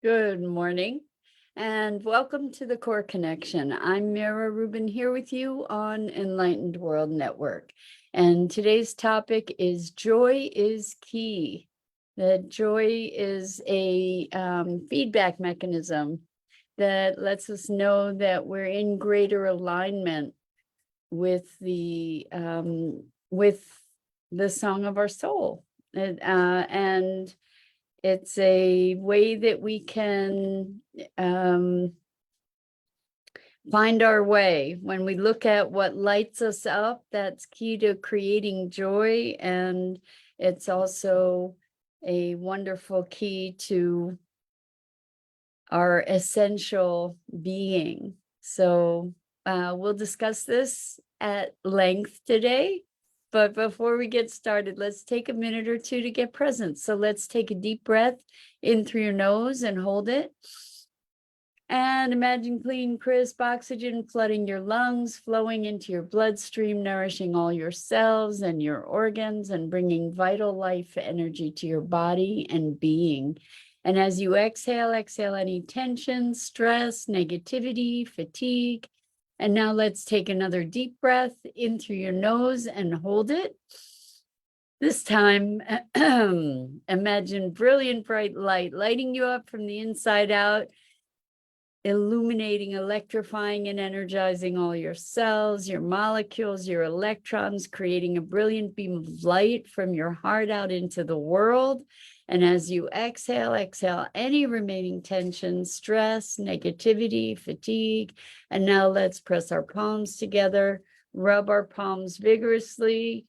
Good morning and welcome to the Core Connection. I'm Mira Rubin here with you on Enlightened World Network. And today's topic is joy is key. That joy is a feedback mechanism that lets us know that we're in greater alignment with the song of our soul. And it's a way that we can find our way. When we look at what lights us up, that's key to creating joy. And it's also a wonderful key to our essential being. So we'll discuss this at length today. But before we get started, let's take a minute or two to get present. So let's take a deep breath in through your nose and hold it. And imagine clean, crisp oxygen flooding your lungs, flowing into your bloodstream, nourishing all your cells and your organs, and bringing vital life energy to your body and being. And as you exhale any tension, stress, negativity, fatigue. And now let's take another deep breath in through your nose and hold it. This time, imagine brilliant, bright light lighting you up from the inside out, illuminating, electrifying, and energizing all your cells, your molecules, your electrons, creating a brilliant beam of light from your heart out into the world. And as you exhale any remaining tension, stress, negativity, fatigue. And now let's press our palms together, rub our palms vigorously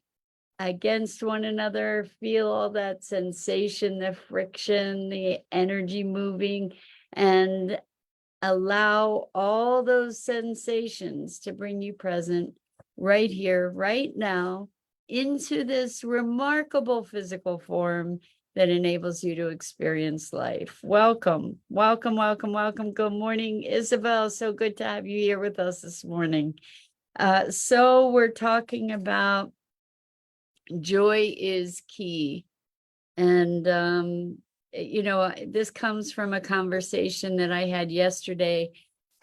against one another, feel all that sensation, the friction, the energy moving, and allow all those sensations to bring you present right here, right now, into this remarkable physical form that enables you to experience life. Welcome, welcome, welcome, welcome. Good morning, Isabel. So good to have you here with us this morning. So we're talking about joy is key. And this comes from a conversation that I had yesterday.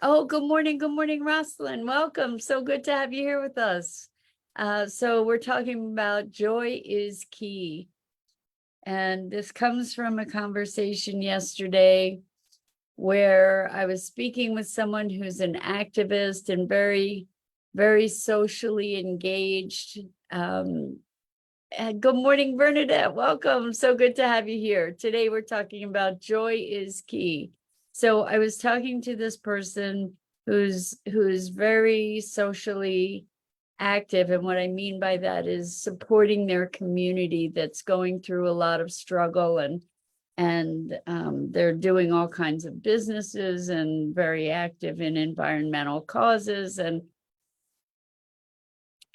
Oh, good morning, Rosalind. Welcome. So good to have you here with us. So we're talking about joy is key. And this comes from a conversation yesterday where I was speaking with someone who's an activist and very, very socially engaged. Good morning, Bernadette. Welcome. So good to have you here. Today we're talking about joy is key. So I was talking to this person who's very socially active, and what I mean by that is supporting their community that's going through a lot of struggle, and they're doing all kinds of businesses and very active in environmental causes,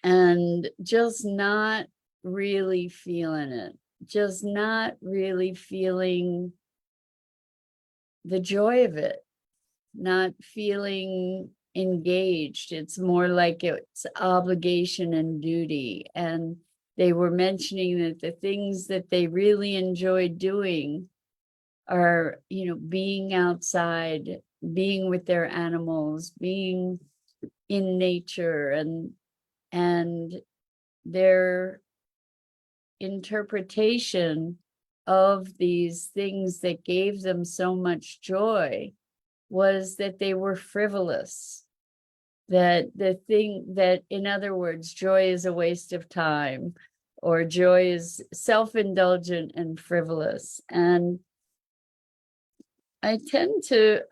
and just not really feeling it, just not really feeling the joy of it, not feeling engaged. It's more like it's obligation and duty. And they were mentioning that the things that they really enjoy doing are, being outside, being with their animals, being in nature, and their interpretation of these things that gave them so much joy was that they were frivolous, that in other words, joy is a waste of time, or joy is self-indulgent and frivolous. And I tend to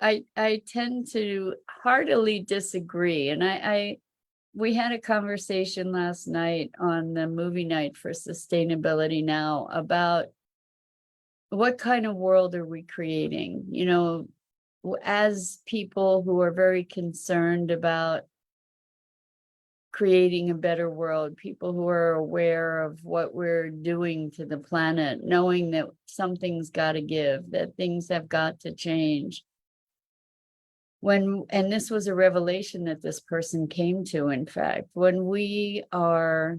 heartily disagree. And we had a conversation last night on the movie night for Sustainability Now about what kind of world are we creating? As people who are very concerned about creating a better world, people who are aware of what we're doing to the planet, knowing that something's got to give, that things have got to change. And this was a revelation that this person came to, in fact, when we are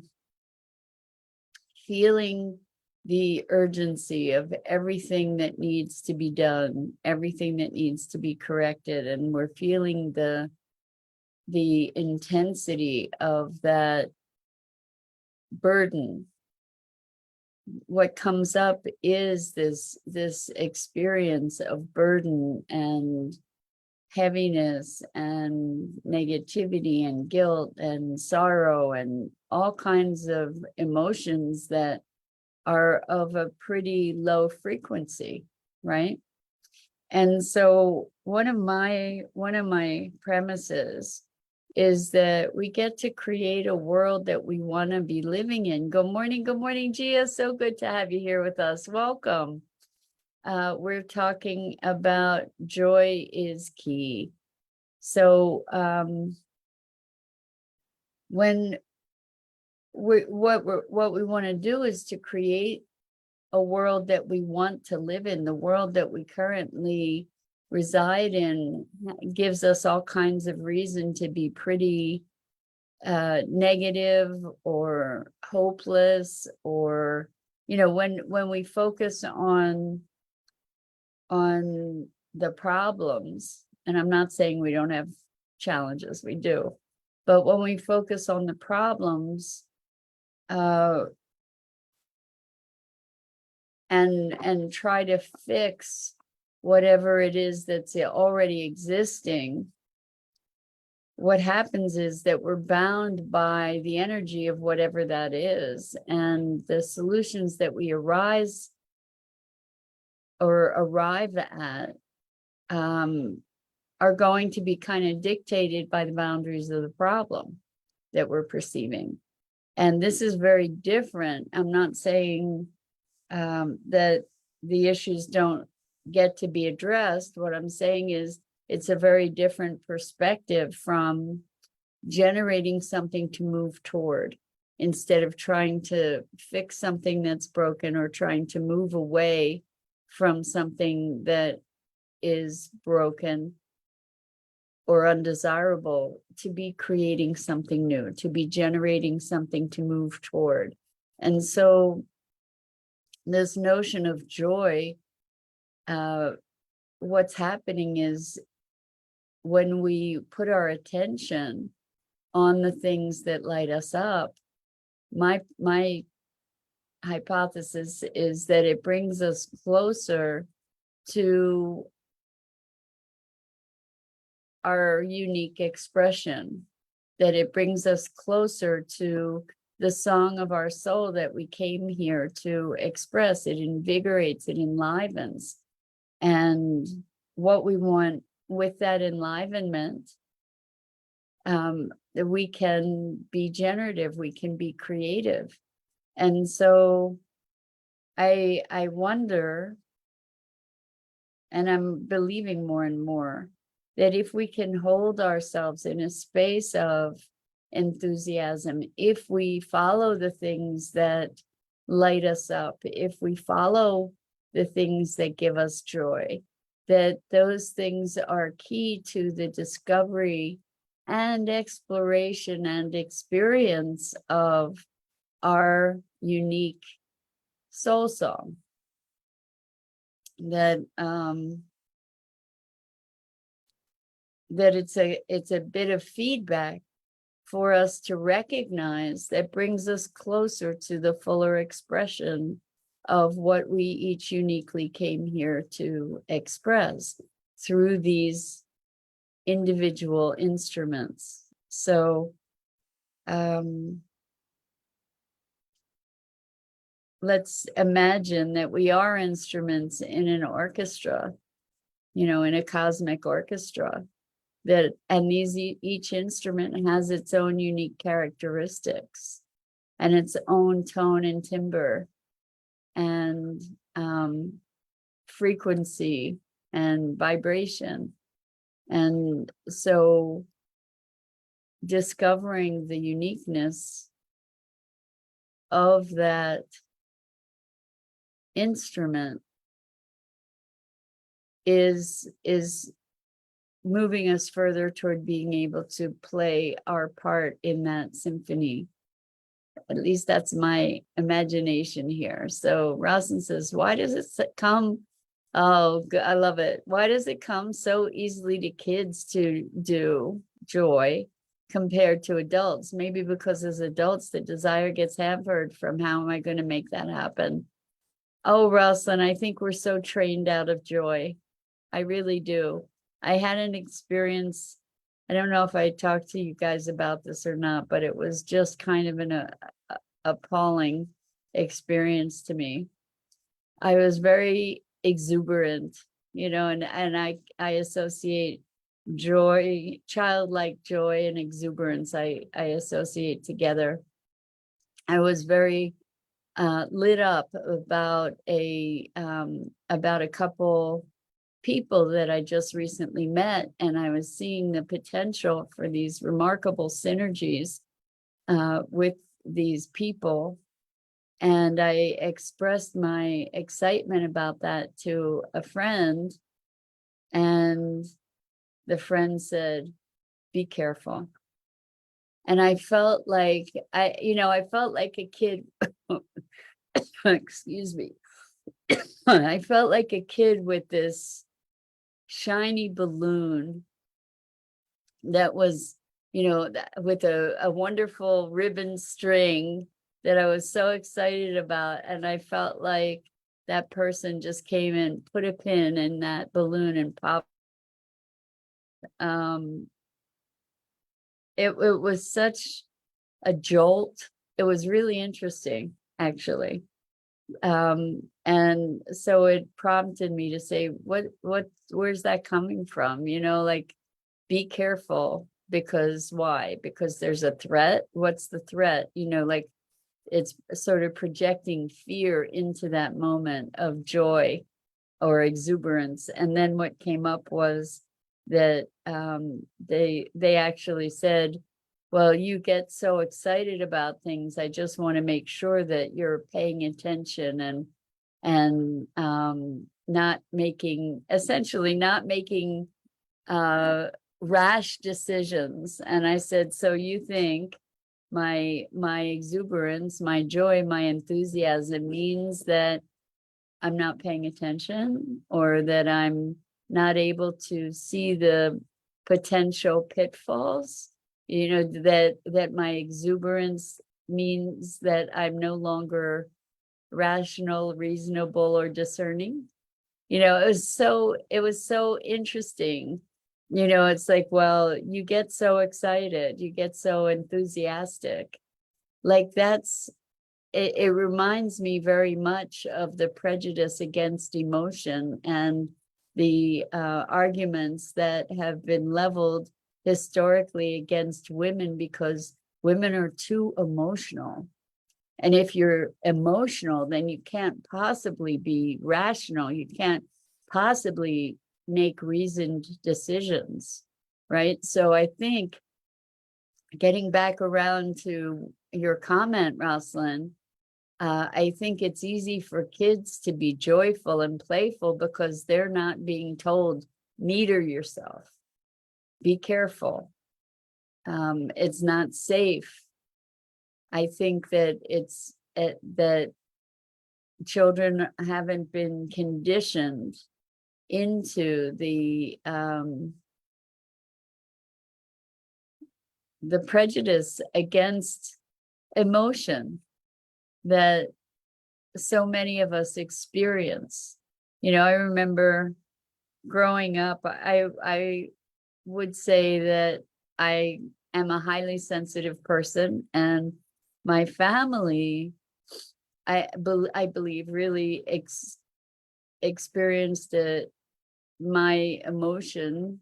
feeling the urgency of everything that needs to be done, everything that needs to be corrected, and we're feeling the intensity of that burden. What comes up is this experience of burden and heaviness and negativity and guilt and sorrow and all kinds of emotions that are of a pretty low frequency, right? And so one of my premises is that we get to create a world that we want to be living in. Good morning, Gia. So good to have you here with us. Welcome. We're talking about joy is key. So when what we want to do is to create a world that we want to live in. The world that we currently reside in gives us all kinds of reason to be pretty negative or hopeless, or when we focus on the problems, and I'm not saying we don't have challenges, we do, but when we focus on the problems and try to fix whatever it is that's already existing, what happens is that we're bound by the energy of whatever that is, and the solutions that we arrive at are going to be kind of dictated by the boundaries of the problem that we're perceiving. And this is very different. I'm not saying that the issues don't get to be addressed. What I'm saying is it's a very different perspective from generating something to move toward, instead of trying to fix something that's broken or trying to move away from something that is broken or undesirable, to be creating something new, to be generating something to move toward. And so this notion of joy, what's happening is when we put our attention on the things that light us up, my hypothesis is that it brings us closer to our unique expression, that it brings us closer to the song of our soul that we came here to express. It invigorates, it enlivens. And what we want with that enlivenment, that we can be generative, we can be creative. And so I wonder, and I'm believing more and more, that if we can hold ourselves in a space of enthusiasm, if we follow the things that light us up, if we follow the things that give us joy, that those things are key to the discovery and exploration and experience of our unique soul song. That that it's a bit of feedback for us to recognize, that brings us closer to the fuller expression of what we each uniquely came here to express through these individual instruments. So let's imagine that we are instruments in an orchestra, in a cosmic orchestra, and each instrument has its own unique characteristics and its own tone and timbre and frequency and vibration. And so discovering the uniqueness of that instrument is moving us further toward being able to play our part in that symphony At least that's my imagination here. So Rosalind says, why does it come? Oh, I love it. Why does it come so easily to kids to do joy compared to adults? Maybe because as adults, the desire gets hampered from how am I going to make that happen? Oh, Rosalind, I think we're so trained out of joy. I really do. I had an experience. I don't know if I talked to you guys about this or not, but it was just kind of an appalling experience to me. I was very exuberant, and I associate joy, childlike joy and exuberance. I associate together. I was very lit up about a couple people that I just recently met, and I was seeing the potential for these remarkable synergies with these people. And I expressed my excitement about that to a friend, and the friend said, "Be careful." And I felt like I felt like a kid. Excuse me. I felt like a kid with this shiny balloon that was, with a wonderful ribbon string that I was so excited about. And I felt like that person just came and put a pin in that balloon and popped. It was such a jolt. It was really interesting, actually. And so it prompted me to say, where's that coming from? Like, be careful, because why? Because there's a threat. What's the threat? Like, it's sort of projecting fear into that moment of joy or exuberance. And then what came up was that they actually said, well, you get so excited about things. I just want to make sure that you're paying attention and not making rash decisions. And I said, so you think my exuberance, my joy, my enthusiasm means that I'm not paying attention, or that I'm not able to see the potential pitfalls? That my exuberance means that I'm no longer rational, reasonable, or discerning. It was so interesting. It's like, well, you get so excited, you get so enthusiastic. Like, it reminds me very much of the prejudice against emotion and the arguments that have been leveled historically against women, because women are too emotional. And if you're emotional, then you can't possibly be rational. You can't possibly make reasoned decisions, right? So I think, getting back around to your comment, Rosalind, I think it's easy for kids to be joyful and playful because they're not being told, meter yourself, be careful. It's not safe. I think that that children haven't been conditioned into the prejudice against emotion that so many of us experience. I remember growing up, I would say that I am a highly sensitive person, and my family, I believe, really experienced my emotion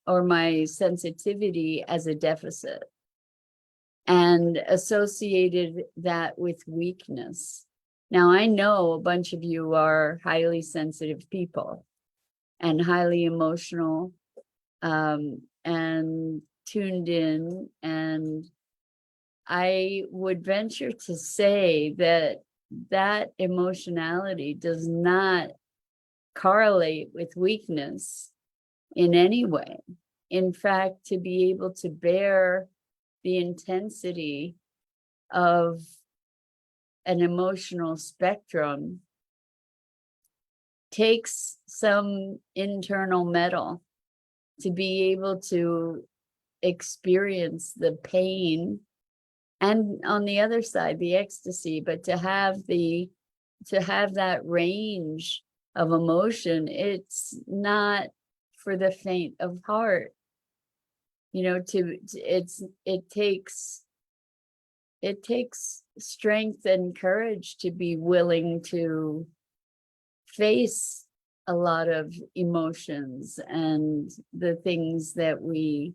or my sensitivity as a deficit, and associated that with weakness. Now, I know a bunch of you are highly sensitive people and highly emotional, and tuned in. And I would venture to say that emotionality does not correlate with weakness in any way. In fact, to be able to bear the intensity of an emotional spectrum takes some internal mettle to be able to experience the pain, and on the other side the ecstasy, but to have that range of emotion, it's not for the faint of heart. It takes strength and courage to be willing to face a lot of emotions and the things that we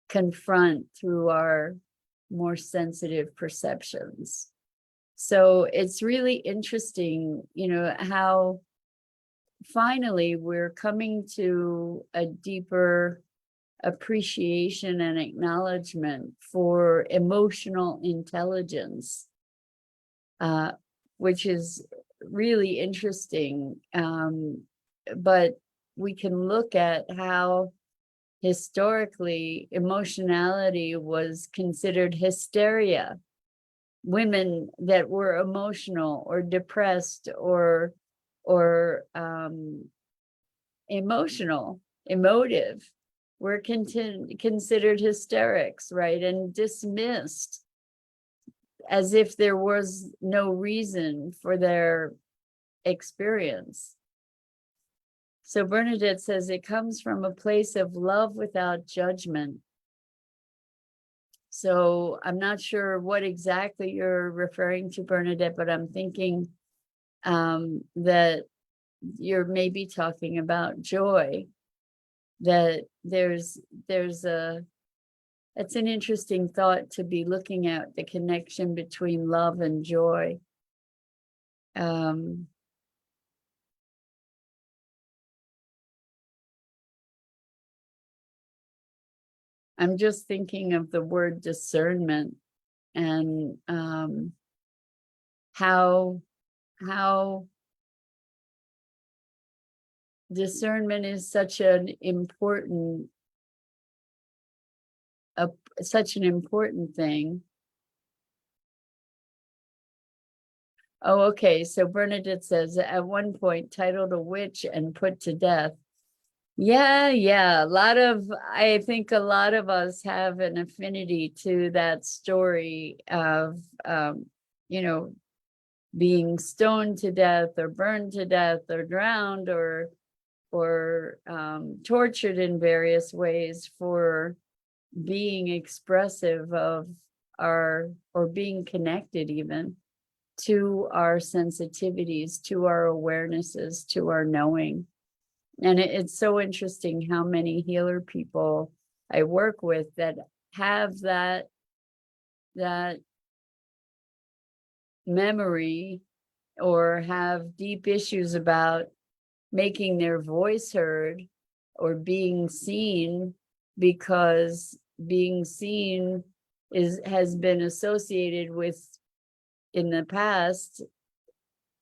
confront through our more sensitive perceptions. So it's really interesting, how finally we're coming to a deeper appreciation and acknowledgement for emotional intelligence, which is really interesting. But we can look at how historically emotionality was considered hysteria. Women that were emotional or depressed or emotive were considered hysterics, right? And dismissed as if there was no reason for their experience. So Bernadette says it comes from a place of love without judgment. So I'm not sure what exactly you're referring to, Bernadette, but I'm thinking that you're maybe talking about joy, that it's an interesting thought to be looking at the connection between love and joy. I'm just thinking of the word discernment and how discernment is such an important thing. Oh, okay. So Bernadette says, at one point titled a witch and put to death. Yeah. I think a lot of us have an affinity to that story of, being stoned to death or burned to death or drowned or tortured in various ways for being expressive of or being connected even to our sensitivities, to our awarenesses, to our knowing. And it's so interesting how many healer people I work with that have that memory or have deep issues about making their voice heard or being seen, because being seen has been associated with, in the past,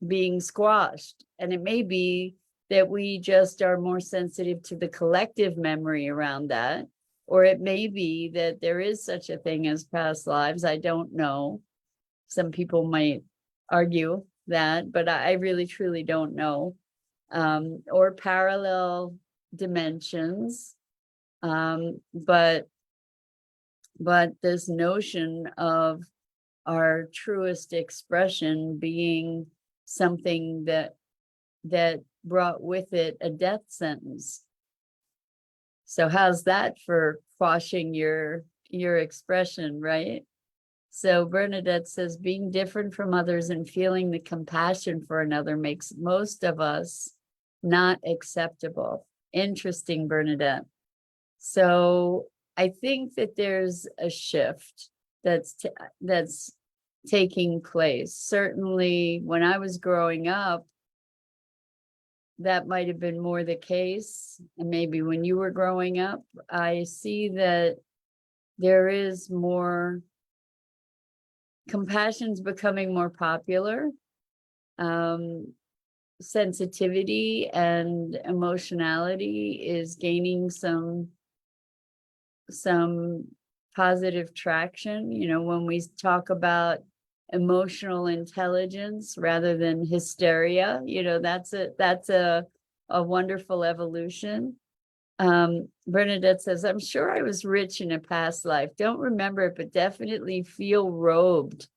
being squashed. And it may be that we just are more sensitive to the collective memory around that, or it may be that there is such a thing as past lives. I don't know. Some people might argue that, but I really truly don't know. Or parallel dimensions. But this notion of our truest expression being something that brought with it a death sentence. So how's that for quashing your expression, right? So Bernadette says, being different from others and feeling the compassion for another makes most of us not acceptable. Interesting, Bernadette. So I think that there's a shift that's taking place. Certainly when I was growing up, that might have been more the case. And maybe when you were growing up, I see that there is more compassion's becoming more popular. Sensitivity and emotionality is gaining some positive traction. When we talk about emotional intelligence rather than hysteria. That's a wonderful evolution. Bernadette says, I'm sure I was rich in a past life. Don't remember it, but definitely feel robed.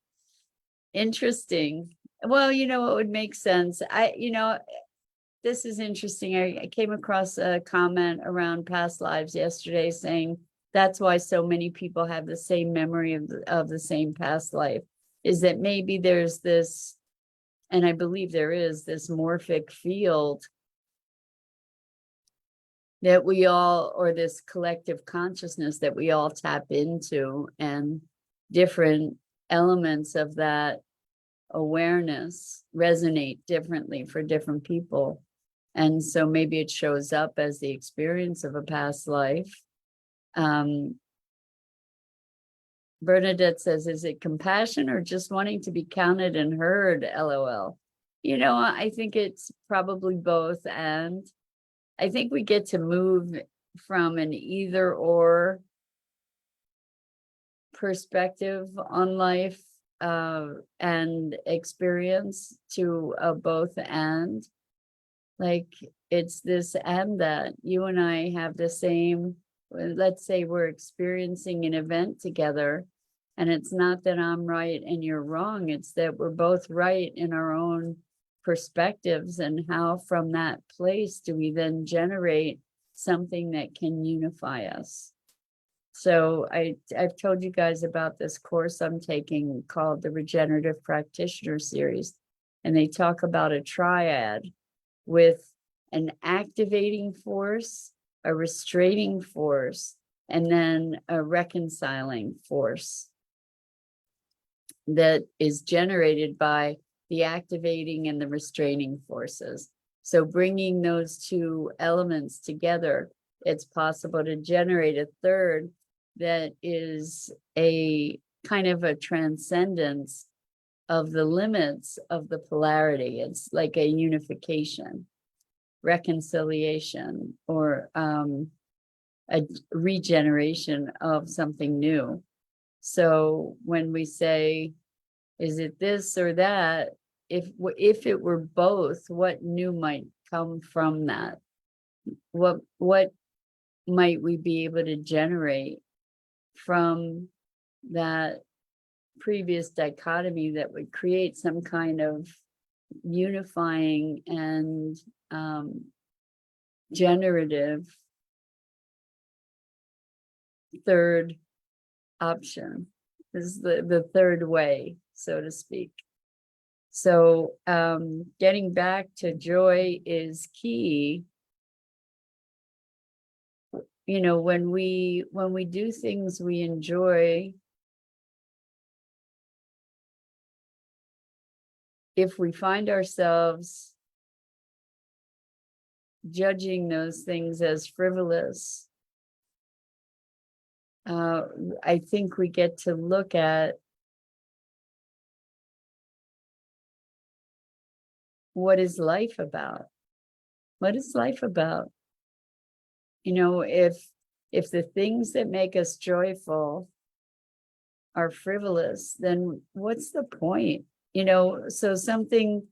Interesting. Well, it would make sense. This is interesting. I came across a comment around past lives yesterday saying that's why so many people have the same memory of the same past life, is that maybe there's this, and I believe there is this morphic field that we all, or this collective consciousness that we all tap into, and different elements of that awareness resonate differently for different people. And so maybe it shows up as the experience of a past life. Bernadette says, is it compassion or just wanting to be counted and heard? LOL. I think it's probably both. And I think we get to move from an either or perspective on life and experience to a both and. Like, it's this and that. You and I have the same, let's say we're experiencing an event together, and it's not that I'm right and you're wrong. It's that we're both right in our own perspectives, and how from that place do we then generate something that can unify us. So I've told you guys about this course I'm taking called the Regenerative Practitioner Series, and they talk about a triad with an activating force, a restraining force, and then a reconciling force that is generated by the activating and the restraining forces. So bringing those two elements together, it's possible to generate a third that is a kind of a transcendence of the limits of the polarity. It's like a unification, reconciliation, or a regeneration of something new. So when we say, is it this or that? If it were both, what new might come from that? What might we be able to generate from that previous dichotomy that would create some kind of unifying and generative third option? This is the third way, so to speak. So getting back to joy is key. When we do things we enjoy, if we find ourselves judging those things as frivolous, I think we get to look at what is life about? What is life about? If the things that make us joyful are frivolous, then what's the point? So something,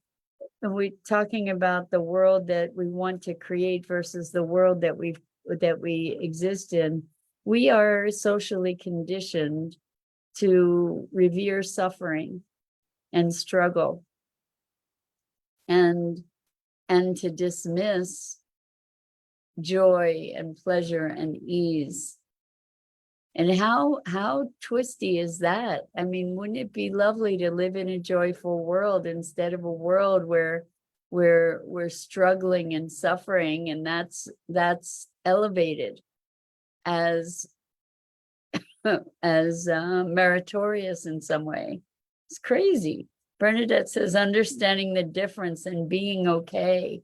we're talking about the world that we want to create versus the world that we exist in. We are socially conditioned to revere suffering and struggle, and to dismiss joy and pleasure and ease. And how twisty is that? I mean, wouldn't it be lovely to live in a joyful world instead of a world where we're struggling and suffering, and that's elevated as meritorious in some way? It's crazy. Bernadette says, understanding the difference and being okay.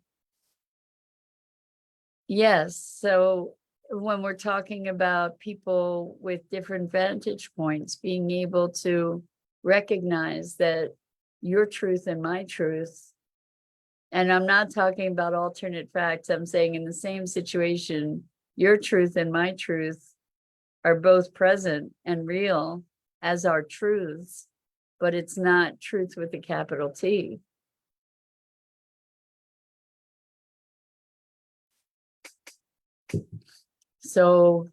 Yes. So when we're talking about people with different vantage points, being able to recognize that your truth and my truth, and I'm not talking about alternate facts, I'm saying in the same situation, your truth and my truth are both present and real as our truths. but it's not truth with a capital T. So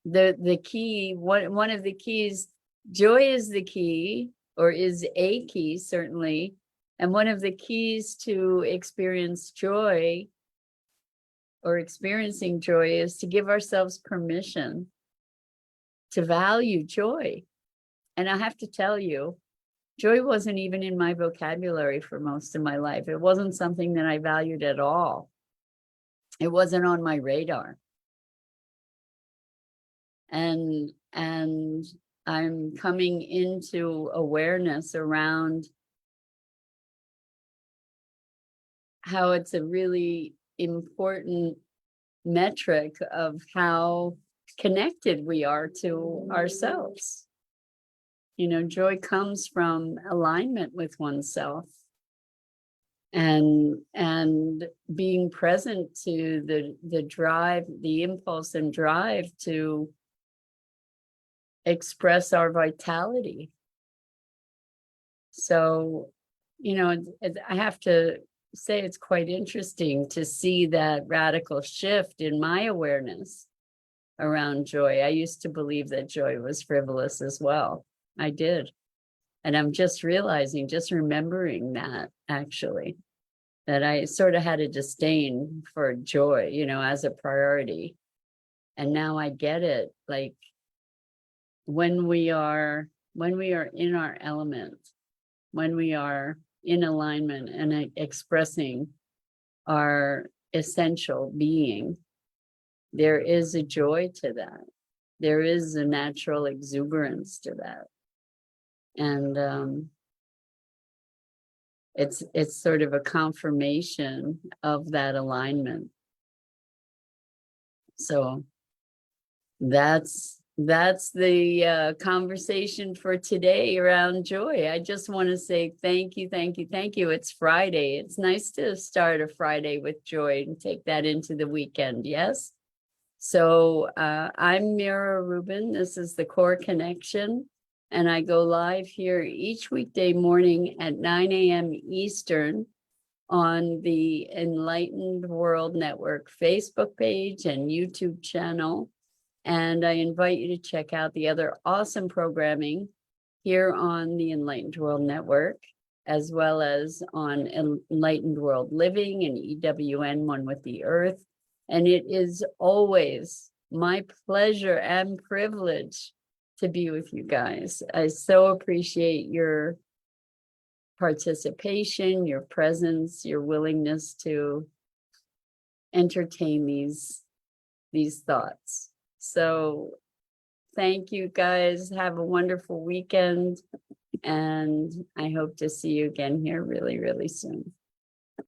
the key, one of the keys, joy is the key, or is a key, certainly. And one of the keys to experience joy or experiencing joy is to give ourselves permission to value joy. And I have to tell you, joy wasn't even in my vocabulary for most of my life. It wasn't something that I valued at all. It wasn't on my radar. And I'm coming into awareness around how it's a really important metric of how connected we are to ourselves. You know, joy comes from alignment with oneself and being present to the drive, the impulse and drive to express our vitality. So, you know, I have to say it's quite interesting to see that radical shift in my awareness around joy. I used to believe that joy was frivolous as well. I did. And I'm just realizing, just remembering that actually, that I sort of had a disdain for joy, you know, as a priority. And now I get it. Like when we are in our element, when we are in alignment and expressing our essential being, there is a joy to that. There is a natural exuberance to that. And it's sort of a confirmation of that alignment. So that's the conversation for today around joy. I just want to say thank you, thank you, thank you. It's Friday. It's nice to start a Friday with joy and take that into the weekend. Yes. So I'm Mira Rubin. This is the Core Connection. And I go live here each weekday morning at 9 a.m. Eastern on the Enlightened World Network Facebook page and YouTube channel. And I invite you to check out the other awesome programming here on the Enlightened World Network, as well as on Enlightened World Living and EWN One with the Earth. And it is always my pleasure and privilege to be with you guys. I so appreciate your participation, your presence, your willingness to entertain these thoughts. So thank you guys. Have a wonderful weekend. And I hope to see you again here really, really soon.